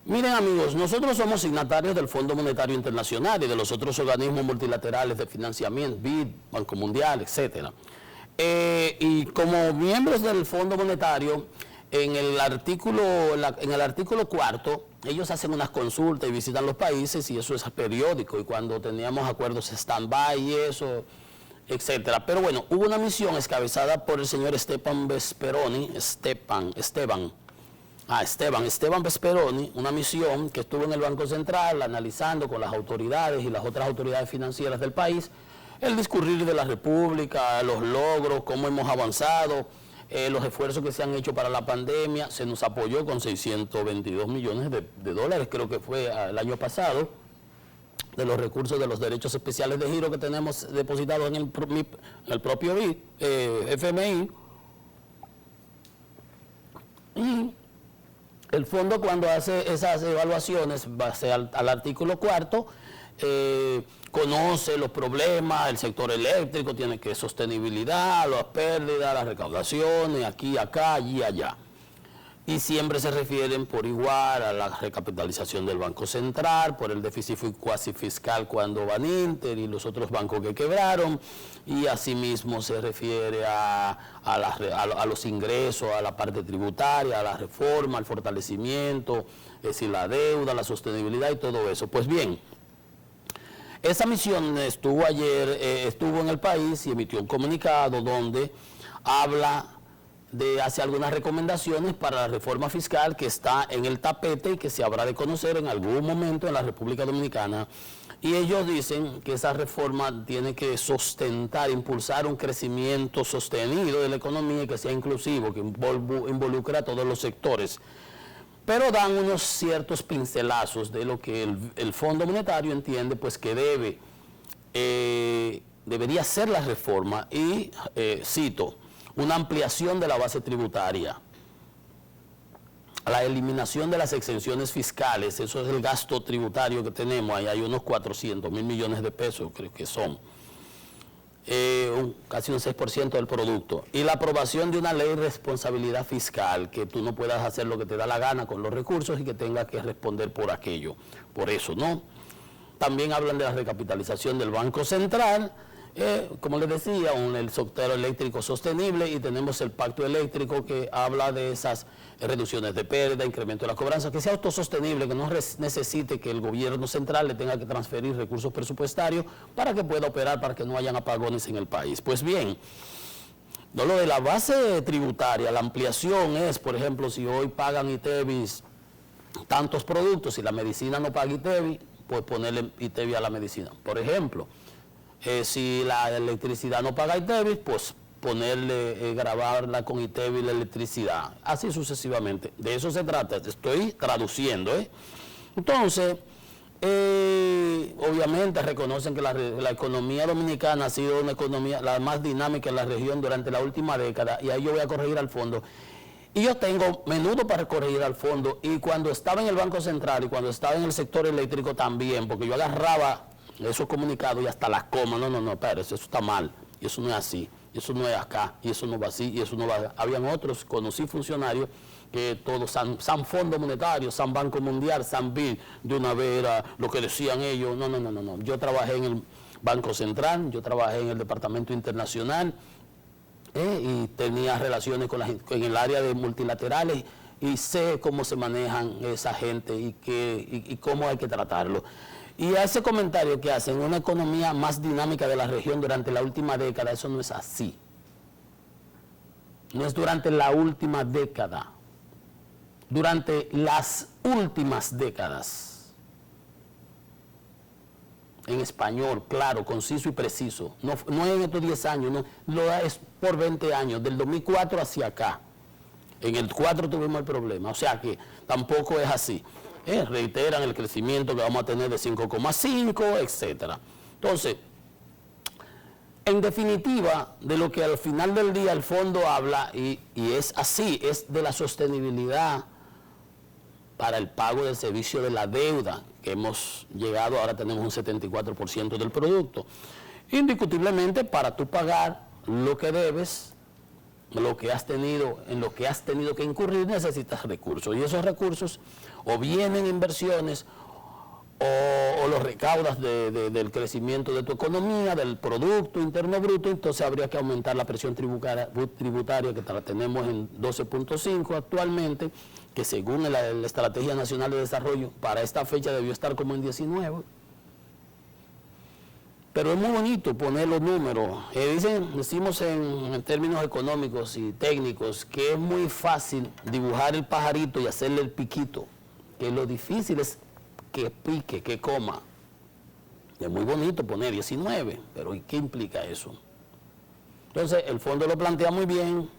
Miren amigos, nosotros somos signatarios del Fondo Monetario Internacional y de los otros organismos multilaterales de financiamiento, BID, Banco Mundial, etcétera. Y como miembros del Fondo Monetario, en el artículo cuarto, ellos hacen unas consultas y visitan los países y eso es periódico. Y cuando teníamos acuerdos stand-by y eso, etcétera. Pero bueno, hubo una misión encabezada por el señor Esteban Vesperoni, una misión que estuvo en el Banco Central analizando con las autoridades y las otras autoridades financieras del país el discurrir de la República, los logros, cómo hemos avanzado, los esfuerzos que se han hecho para la pandemia. Se nos apoyó con 622 millones de dólares, creo que fue el año pasado, de los recursos de los derechos especiales de giro que tenemos depositados en el propio FMI. Y el fondo, cuando hace esas evaluaciones, base al artículo cuarto, conoce los problemas, el sector eléctrico tiene que sostenibilidad, las pérdidas, las recaudaciones, aquí, acá, allí, allá. Y siempre se refieren por igual a la recapitalización del Banco Central, por el déficit cuasi fiscal cuando Baninter y los otros bancos que quebraron, y asimismo se refiere a los ingresos, a la parte tributaria, a la reforma, al fortalecimiento, es decir, la deuda, la sostenibilidad y todo eso. Pues bien, esa misión estuvo en el país y emitió un comunicado donde hace algunas recomendaciones para la reforma fiscal que está en el tapete y que se habrá de conocer en algún momento en la República Dominicana. Y ellos dicen que esa reforma tiene que impulsar un crecimiento sostenido de la economía y que sea inclusivo, que involucre a todos los sectores. Pero dan unos ciertos pincelazos de lo que el Fondo Monetario entiende pues que debería ser la reforma y, cito, una ampliación de la base tributaria, la eliminación de las exenciones fiscales, eso es el gasto tributario que tenemos, ahí hay unos 400.000 millones de pesos, creo que son, casi un 6% del producto, y la aprobación de una ley de responsabilidad fiscal, que tú no puedas hacer lo que te da la gana con los recursos y que tengas que responder por aquello, por eso, ¿no? También hablan de la recapitalización del Banco Central, como les decía, el sector eléctrico sostenible, y tenemos el pacto eléctrico que habla de esas reducciones de pérdida, incremento de la cobranza, que sea autosostenible, que no necesite que el gobierno central le tenga que transferir recursos presupuestarios para que pueda operar, para que no hayan apagones en el país. Pues bien, lo de la base tributaria, la ampliación es, por ejemplo, si hoy pagan ITEVIS tantos productos y la medicina no paga ITEVIS, pues ponerle ITEVIS a la medicina, por ejemplo. Si la electricidad no paga ITEVIS, pues grabarla con ITEVIS la electricidad, así sucesivamente. De eso se trata, estoy traduciendo. Entonces, obviamente reconocen que la economía dominicana ha sido una economía la más dinámica en la región durante la última década, y ahí yo voy a corregir al fondo. Y yo tengo menudo para corregir al fondo, y cuando estaba en el Banco Central y cuando estaba en el sector eléctrico también, porque yo agarraba esos comunicados y hasta las comas, no, espera, eso está mal, y eso no es así, y eso no es acá, y eso no va así, y eso no va. Habían otros, conocí funcionarios que todos, San Fondo Monetario, San Banco Mundial, San BID, de una vez era lo que decían ellos. No. Yo trabajé en el Banco Central, yo trabajé en el Departamento Internacional, y tenía relaciones en el área de multilaterales, y sé cómo se manejan esa gente y cómo hay que tratarlo. Y a ese comentario que hacen, una economía más dinámica de la región durante la última década, eso no es así. No es durante la última década. Durante las últimas décadas. En español, claro, conciso y preciso. No en estos 10 años, no, es por 20 años, del 2004 hacia acá. En el 4 tuvimos el problema, o sea que tampoco es así. Reiteran el crecimiento que vamos a tener de 5,5, etcétera. Entonces, en definitiva, de lo que al final del día el fondo habla, y es así, es de la sostenibilidad para el pago del servicio de la deuda, que hemos llegado, ahora tenemos un 74% del producto. Indiscutiblemente, para tú pagar lo que debes, en lo que has tenido que incurrir, necesitas recursos. Y esos recursos o vienen inversiones o los recaudas del crecimiento de tu economía, del Producto Interno Bruto. Entonces habría que aumentar la presión tributaria, que la tenemos en 12.5 actualmente, que según la Estrategia Nacional de Desarrollo, para esta fecha debió estar como en 19. Pero es muy bonito poner los números. Decimos en términos económicos y técnicos que es muy fácil dibujar el pajarito y hacerle el piquito, que lo difícil es que pique, que coma. Es muy bonito poner 19, pero ¿y qué implica eso? Entonces, el fondo lo plantea muy bien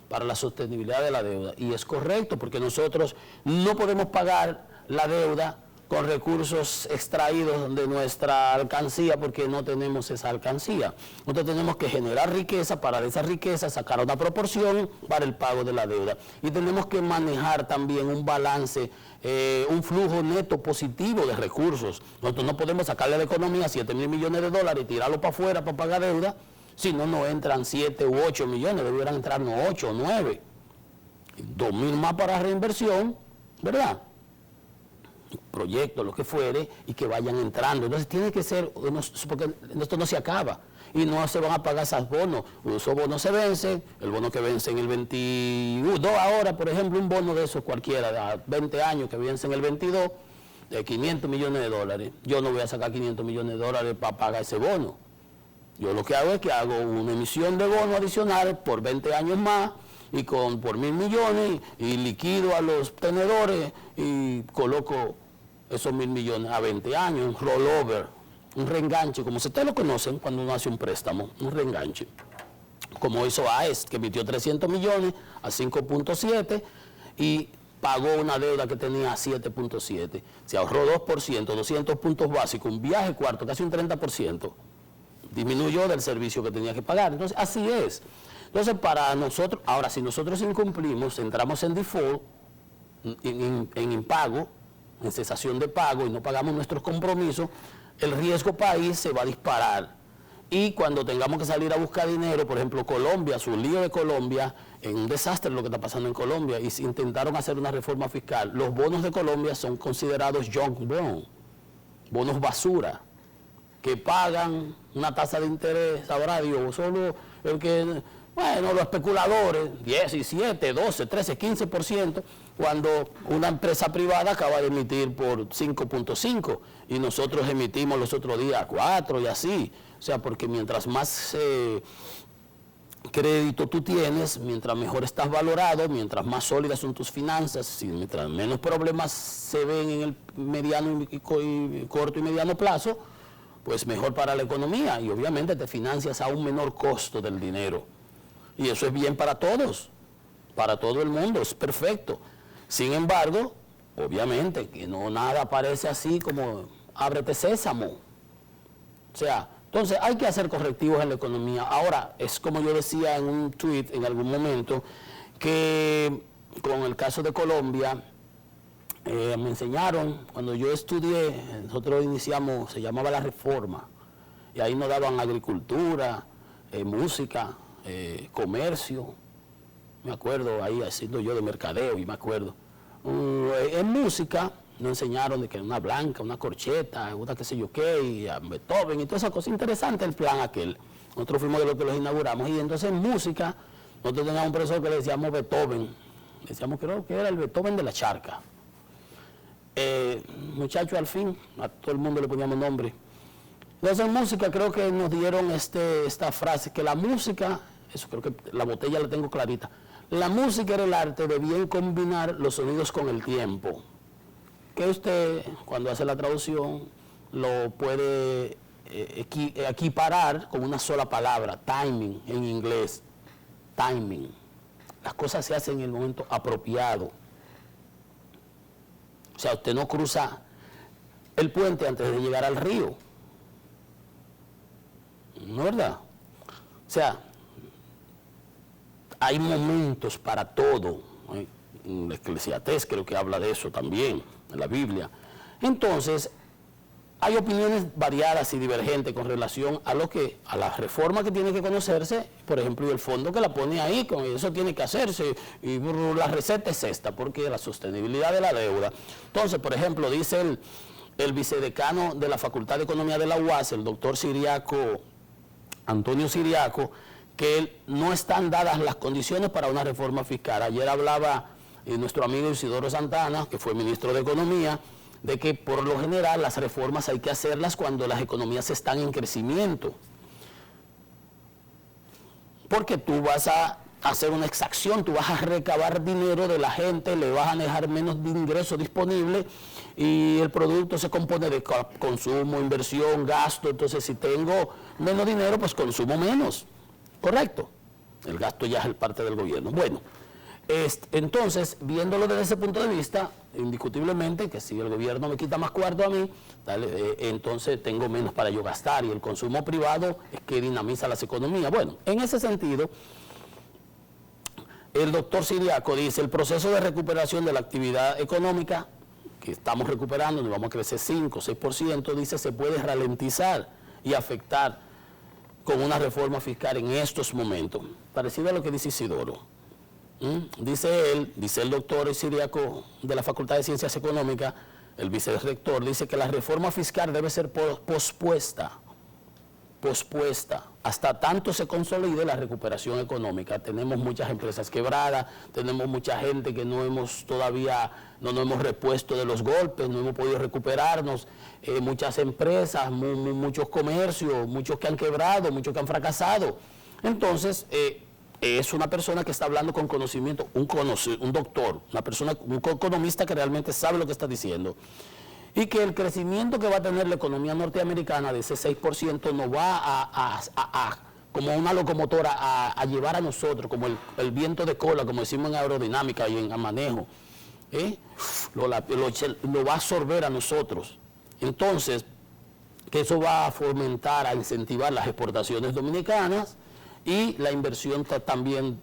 para la sostenibilidad de la deuda, y es correcto, porque nosotros no podemos pagar la deuda con recursos extraídos de nuestra alcancía, porque no tenemos esa alcancía. Nosotros tenemos que generar riqueza, para de esa riqueza sacar una proporción para el pago de la deuda. Y tenemos que manejar también un balance, un flujo neto positivo de recursos. Nosotros no podemos sacarle a la economía 7.000 millones de dólares y tirarlo para afuera para pagar deuda, si no, no entran 7 u 8 millones, debieran entrarnos 8 o 9. 2.000 más para reinversión, ¿verdad? Proyectos, lo que fuere, y que vayan entrando. Entonces tiene que ser, porque esto no se acaba, y no se van a pagar esos bonos. Esos bonos se vencen, el bono que vence en el 22 ahora, por ejemplo, un bono de esos cualquiera, de 20 años que vence en el 22, de 500 millones de dólares. Yo no voy a sacar 500 millones de dólares para pagar ese bono. Yo lo que hago es que hago una emisión de bonos adicionales por 20 años más, y por 1.000 millones, y liquido a los tenedores y coloco esos 1.000 millones a 20 años, un rollover, un reenganche, como ustedes lo conocen cuando uno hace un préstamo, un reenganche. Como hizo AES, que emitió 300 millones a 5.7 y pagó una deuda que tenía a 7.7. Se ahorró 2%, 200 puntos básicos, un viaje cuarto, casi un 30%. Disminuyó del servicio que tenía que pagar. Entonces, así es. Entonces, para nosotros, ahora, si nosotros incumplimos, entramos en default, en impago, en cesación de pago, y no pagamos nuestros compromisos, el riesgo país se va a disparar. Y cuando tengamos que salir a buscar dinero, por ejemplo, Colombia, su lío de Colombia, en un desastre lo que está pasando en Colombia, y intentaron hacer una reforma fiscal. Los bonos de Colombia son considerados junk bond, bonos basura, que pagan una tasa de interés, sabrá Dios, solo el que, bueno, los especuladores, 17, 12, 13, 15%, cuando una empresa privada acaba de emitir por 5.5 y nosotros emitimos los otros días 4 y así. O sea, porque mientras más crédito tú tienes, mientras mejor estás valorado, mientras más sólidas son tus finanzas, y mientras menos problemas se ven en el mediano y corto y mediano plazo, pues mejor para la economía, y obviamente te financias a un menor costo del dinero. Y eso es bien para todos, para todo el mundo, es perfecto. Sin embargo, obviamente que no nada parece así como ábrete sésamo. O sea, entonces hay que hacer correctivos en la economía. Ahora, es como yo decía en un tweet en algún momento, que con el caso de Colombia, me enseñaron, cuando yo estudié, nosotros iniciamos, se llamaba la reforma, y ahí nos daban agricultura, música, comercio, me acuerdo, ahí haciendo yo de mercadeo, y me acuerdo. En música nos enseñaron de que una blanca, una corcheta, una qué sé yo qué, y a Beethoven, y toda esa cosa interesante, el plan aquel. Nosotros fuimos de los que los inauguramos, y entonces en música, nosotros teníamos un profesor que le decíamos Beethoven, decíamos creo que era el Beethoven de la charca. Muchacho, al fin, a todo el mundo le poníamos nombre. Entonces en música creo que nos dieron esta frase, que la música, eso creo que la botella la tengo clarita, la música era el arte de bien combinar los sonidos con el tiempo, que usted cuando hace la traducción lo puede equiparar con una sola palabra, timing en inglés, timing. Las cosas se hacen en el momento apropiado. O sea, usted no cruza el puente antes de llegar al río. ¿No es verdad? O sea, hay momentos para todo. En Eclesiastés creo que habla de eso también, en la Biblia. Entonces, hay opiniones variadas y divergentes con relación a a la reforma que tiene que conocerse, por ejemplo, y el fondo que la pone ahí, con eso tiene que hacerse, y la receta es esta, porque la sostenibilidad de la deuda. Entonces, por ejemplo, dice el vicedecano de la Facultad de Economía de la UAS, el doctor Antonio Siriaco, que no están dadas las condiciones para una reforma fiscal. Ayer hablaba nuestro amigo Isidoro Santana, que fue ministro de Economía, de que por lo general las reformas hay que hacerlas cuando las economías están en crecimiento. Porque tú vas a hacer una exacción, tú vas a recabar dinero de la gente, le vas a dejar menos de ingreso disponible y el producto se compone de consumo, inversión, gasto. Entonces, si tengo menos dinero, pues consumo menos. ¿Correcto? El gasto ya es parte del gobierno. Bueno, entonces, viéndolo desde ese punto de vista, indiscutiblemente que si el gobierno me quita más cuarto a mí, entonces tengo menos para yo gastar, y el consumo privado es que dinamiza las economías. Bueno, en ese sentido, el doctor Siriaco dice: el proceso de recuperación de la actividad económica, que estamos recuperando, nos vamos a crecer 5 o 6%, dice, se puede ralentizar y afectar con una reforma fiscal en estos momentos. Parecido a lo que dice Isidoro. Dice el doctor Siriaco de la Facultad de Ciencias Económicas, el vicerrector, dice que la reforma fiscal debe ser pospuesta hasta tanto se consolide la recuperación económica. Tenemos muchas empresas quebradas, tenemos mucha gente que no nos hemos repuesto de los golpes, no hemos podido recuperarnos, muchas empresas, muchos comercios, muchos que han quebrado, muchos que han fracasado. Entonces, es una persona que está hablando con conocimiento, un doctor, un economista que realmente sabe lo que está diciendo. Y que el crecimiento que va a tener la economía norteamericana de ese 6% nos va como una locomotora, a llevar a nosotros, como el viento de cola, como decimos en aerodinámica y en manejo, lo va a absorber a nosotros. Entonces, que eso va a fomentar, a incentivar las exportaciones dominicanas y la inversión también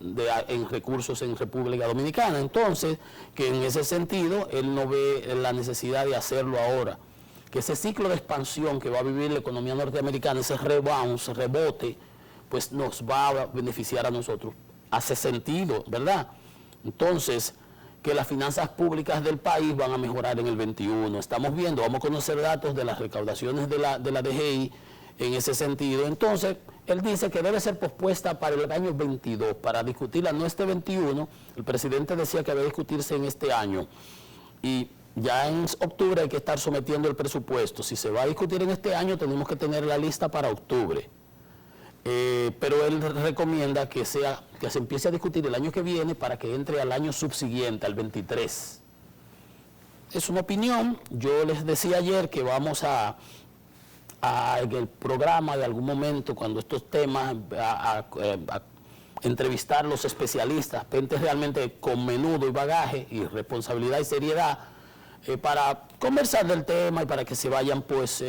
en recursos en República Dominicana. Entonces, que en ese sentido, él no ve la necesidad de hacerlo ahora. Que ese ciclo de expansión que va a vivir la economía norteamericana, ese rebote, pues nos va a beneficiar a nosotros. Hace sentido, ¿verdad? Entonces, que las finanzas públicas del país van a mejorar en el 21. Estamos viendo, vamos a conocer datos de las recaudaciones de la DGI en ese sentido. Entonces, él dice que debe ser pospuesta para el año 22, para discutirla no este 21. El presidente decía que debe discutirse en este año. Y ya en octubre hay que estar sometiendo el presupuesto. Si se va a discutir en este año, tenemos que tener la lista para octubre. Pero él recomienda que se empiece a discutir el año que viene para que entre al año subsiguiente, al 23. Es una opinión. Yo les decía ayer que vamos en el programa de algún momento, cuando estos temas, a entrevistar a los especialistas, gente realmente con menudo y bagaje y responsabilidad y seriedad, para conversar del tema y para que se vayan, pues,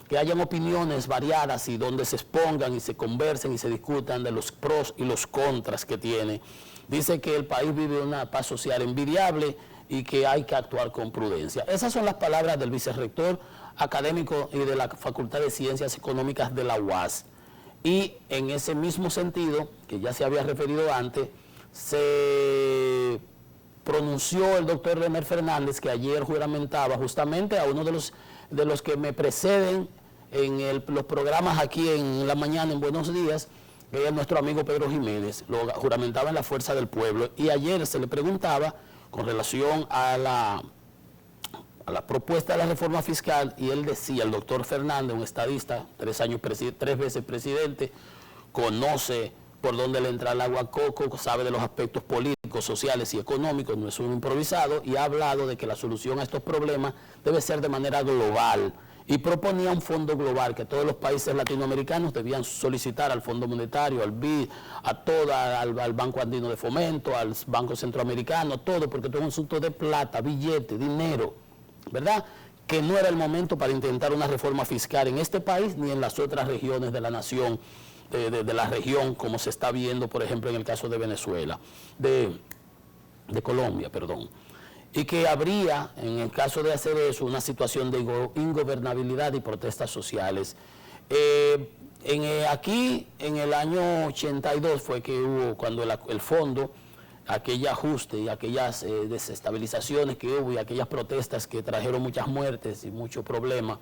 que hayan opiniones variadas y donde se expongan y se conversen y se discutan de los pros y los contras que tiene. Dice que el país vive una paz social envidiable y que hay que actuar con prudencia. Esas son las palabras del vicerrector académico y de la Facultad de Ciencias Económicas de la UAS. Y en ese mismo sentido, que ya se había referido antes, se pronunció el doctor Leonel Fernández, que ayer juramentaba justamente a uno de los que me preceden en los programas aquí en la mañana, en Buenos Días, que es nuestro amigo Pedro Jiménez, lo juramentaba en la Fuerza del Pueblo. Y ayer se le preguntaba con relación a la propuesta de la reforma fiscal, y él decía, el doctor Fernández, un estadista, 3 veces presidente, conoce por dónde le entra el agua a coco, sabe de los aspectos políticos, sociales y económicos, no es un improvisado, y ha hablado de que la solución a estos problemas debe ser de manera global, y proponía un fondo global que todos los países latinoamericanos debían solicitar al Fondo Monetario, al BID, al Banco Andino de Fomento, al Banco Centroamericano, todo, porque todo es un asunto de plata, billete, dinero, ¿verdad? Que no era el momento para intentar una reforma fiscal en este país ni en las otras regiones de la nación, de la región, como se está viendo, por ejemplo, en el caso de Venezuela, de Colombia, perdón. y que habría, en el caso de hacer eso, una situación de ingobernabilidad y protestas sociales. Aquí, en el año 82, fue que hubo, cuando el fondo, aquel ajuste y aquellas desestabilizaciones que hubo y aquellas protestas que trajeron muchas muertes y muchos problemas.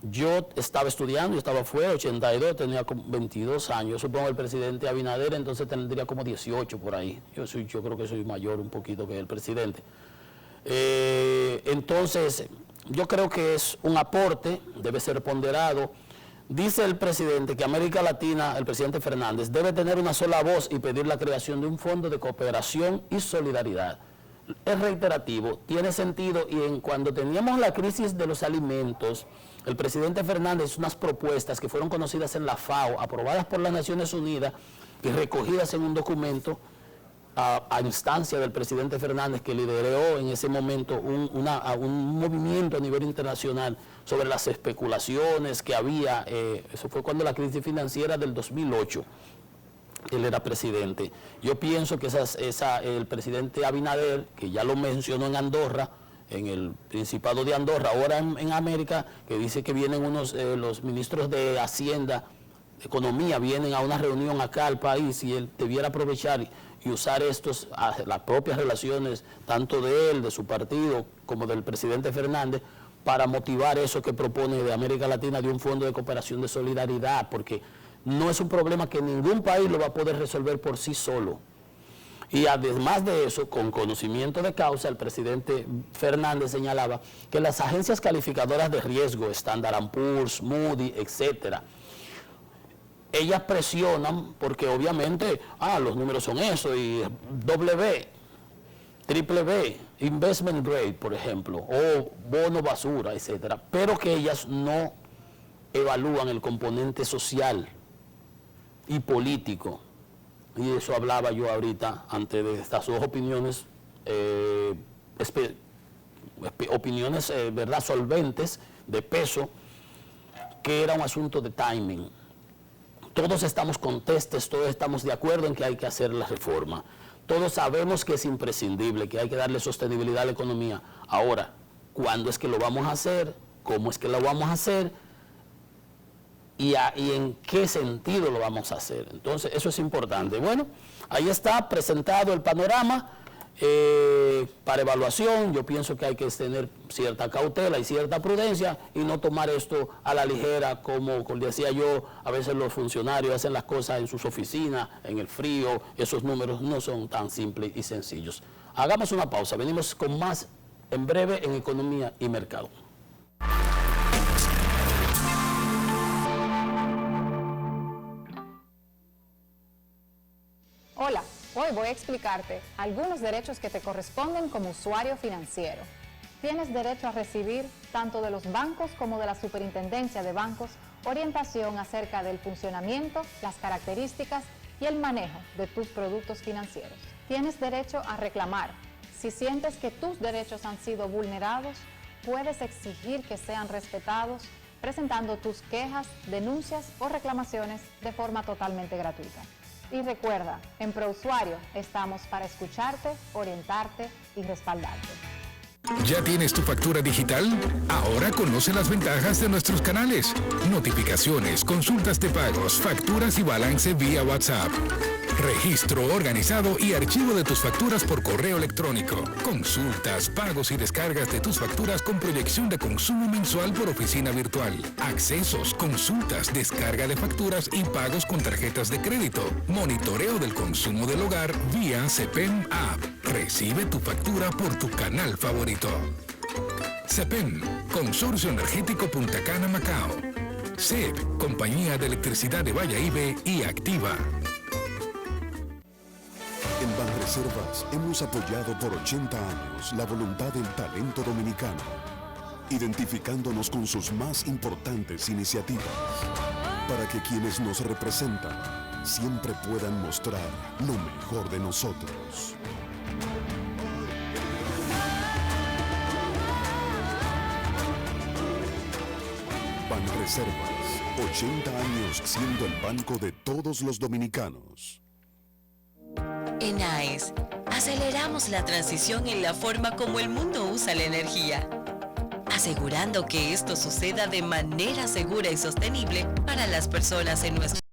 Yo estaba estudiando, yo estaba fuera, 82, tenía como 22 años. Supongo el presidente Abinader entonces tendría como 18 por ahí. Yo creo que soy mayor un poquito que el presidente. Entonces, yo creo que es un aporte, debe ser ponderado. Dice el presidente que América Latina, el presidente Fernández, debe tener una sola voz y pedir la creación de un fondo de cooperación y solidaridad. Es reiterativo, tiene sentido, y cuando teníamos la crisis de los alimentos, el presidente Fernández, unas propuestas que fueron conocidas en la FAO, aprobadas por las Naciones Unidas y recogidas en un documento a instancia del presidente Fernández, que lideró en ese momento un movimiento a nivel internacional sobre las especulaciones que había. Eso fue cuando la crisis financiera del 2008. Él era presidente. Yo pienso que el presidente Abinader, que ya lo mencionó en Andorra, en el Principado de Andorra, ahora en América, que dice que vienen los ministros de Hacienda, Economía, vienen a una reunión acá al país, y él debiera aprovechar y usar las propias relaciones, tanto de él, de su partido, como del presidente Fernández, para motivar eso que propone de América Latina, de un fondo de cooperación de solidaridad, porque no es un problema que ningún país lo va a poder resolver por sí solo. Y además de eso, con conocimiento de causa, el presidente Fernández señalaba que las agencias calificadoras de riesgo, Standard & Poor's, Moody, etcétera, ellas presionan porque obviamente, los números son eso, y W, triple B, investment grade, por ejemplo, o bono basura, etcétera, pero que ellas no evalúan el componente social y político. Y eso hablaba yo ahorita, ante de estas dos opiniones, opiniones, ¿verdad?, solventes, de peso, que era un asunto de timing. Todos estamos contestes, todos estamos de acuerdo en que hay que hacer la reforma. Todos sabemos que es imprescindible, que hay que darle sostenibilidad a la economía. Ahora, ¿cuándo es que lo vamos a hacer? ¿Cómo es que lo vamos a hacer? ¿Y en qué sentido lo vamos a hacer? Entonces, eso es importante. Bueno, ahí está presentado el panorama para evaluación. Yo pienso que hay que tener cierta cautela y cierta prudencia y no tomar esto a la ligera, como decía yo, a veces los funcionarios hacen las cosas en sus oficinas, en el frío. Esos números no son tan simples y sencillos. Hagamos una pausa, venimos con más en breve en Economía y Mercado. Hola, hoy voy a explicarte algunos derechos que te corresponden como usuario financiero. Tienes derecho a recibir, tanto de los bancos como de la Superintendencia de Bancos, orientación acerca del funcionamiento, las características y el manejo de tus productos financieros. Tienes derecho a reclamar. Si sientes que tus derechos han sido vulnerados, puedes exigir que sean respetados presentando tus quejas, denuncias o reclamaciones de forma totalmente gratuita. Y recuerda, en ProUsuario estamos para escucharte, orientarte y respaldarte. ¿Ya tienes tu factura digital? Ahora conoce las ventajas de nuestros canales. Notificaciones, consultas de pagos, facturas y balance vía WhatsApp. Registro organizado y archivo de tus facturas por correo electrónico. Consultas, pagos y descargas de tus facturas con proyección de consumo mensual por oficina virtual. Accesos, consultas, descarga de facturas y pagos con tarjetas de crédito. Monitoreo del consumo del hogar vía CEPEN App. Recibe tu factura por tu canal favorito. CEPEN, Consorcio Energético Punta Cana, Macao. CEP, Compañía de Electricidad de Valladolid y Activa. En Banreservas hemos apoyado por 80 años la voluntad del talento dominicano, identificándonos con sus más importantes iniciativas, para que quienes nos representan siempre puedan mostrar lo mejor de nosotros. Banreservas, 80 años siendo el banco de todos los dominicanos. En AES, aceleramos la transición en la forma como el mundo usa la energía, asegurando que esto suceda de manera segura y sostenible para las personas en nuestro